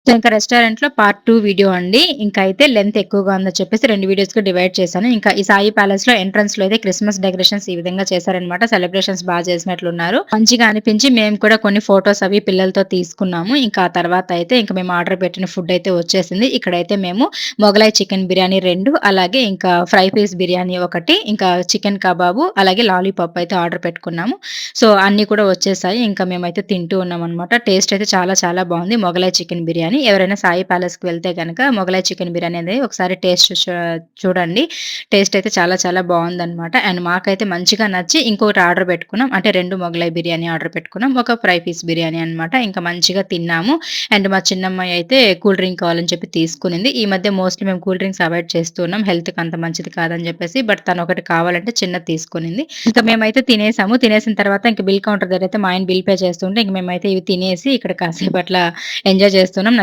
So, ఇంకా రెస్టారెంట్‌లో part 2 video అండి. ఇంకా అయితే లెంత్ ఎక్కువగా ఉందని చెప్పేసి 2 వీడియోస్‌గా డివైడ్ చేశాను. ఇంకా ఈ సాయి ప్యాలెస్‌లో ఎంట్రన్స్‌లో అయితే క్రిస్మస్ డెకరేషన్స్ ఈ విధంగా చేశారనమాట. సెలబ్రేషన్స్ చేసినట్లున్నారు. మంచిగా అనిపించి మేము కూడా కొన్ని ఫోటోస్ అవి పిల్లలతో తీసుకున్నాము. ఇంకా ఆ తర్వాత అయితే ఇంక మేము ఆర్డర్ పెట్టిన ఫుడ్ అయితే వచ్చేసింది. ఇక్కడైతే మేము మొగలాయ్ చికెన్ బిర్యానీ 2 అలాగే ఇంకా ఫ్రై పీస్ బిర్యానీ 1 ఇంకా చికెన్ కబాబు అలాగే లాలీపాప్ అయితే ఆర్డర్ పెట్టుకున్నాము. సో, అన్నీ కూడా వచ్చేసాయి. ఇంకా మేమైతే తింటూ ఉన్నామనమాట. టేస్ట్ అయితే చాలా చాలా బావుంది. మొగలాయ్ చికెన్ బిర్యానీ. ఎవరైనా సాయి ప్యాలెస్‌కి వెళ్తే గనక మొగలాయ్ చికెన్ బిర్యానీ అనేది ఒకసారి టేస్ట్ చూడండి. టేస్ట్ అయితే చాలా చాలా బావుందనమాట. అండ్ మాకైతే మంచిగా నచ్చి ఇంకొకటి ఆర్డర్ పెట్టుకున్నాం. అంటే 2 మొగలాయ్ బిర్యానీ ఆర్డర్ పెట్టుకున్నాం. ఒక ఫ్రై పీస్ బిర్యానీ అనమాట. ఇంకా మంచిగా తిన్నాము. అండ్ మా చిన్నమ్మాయి అయితే కూల్ డ్రింక్ కావాలని చెప్పి తీసుకునింది. ఈ మధ్య మోస్ట్‌లీ మేము కూల్ డ్రింక్స్ అవాయిడ్ చేస్తూ ఉన్నాం. హెల్త్‌కి అంత మంచిది కాదని చెప్పేసి. బట్ తనొకటి కావాలంటే చిన్నది తీసుకునింది. ఇంకా మేమైతే తినేసాము. తినేసిన తర్వాత ఇంక బిల్ కౌంటర్ దగ్గరైతే మా ఆయన బిల్ పే చేస్తుంటే ఇంక మేమైతే ఇవి తినేసి ఇక్కడ కాసేపు అట్లా ఎంజాయ్ చేస్తున్నాం.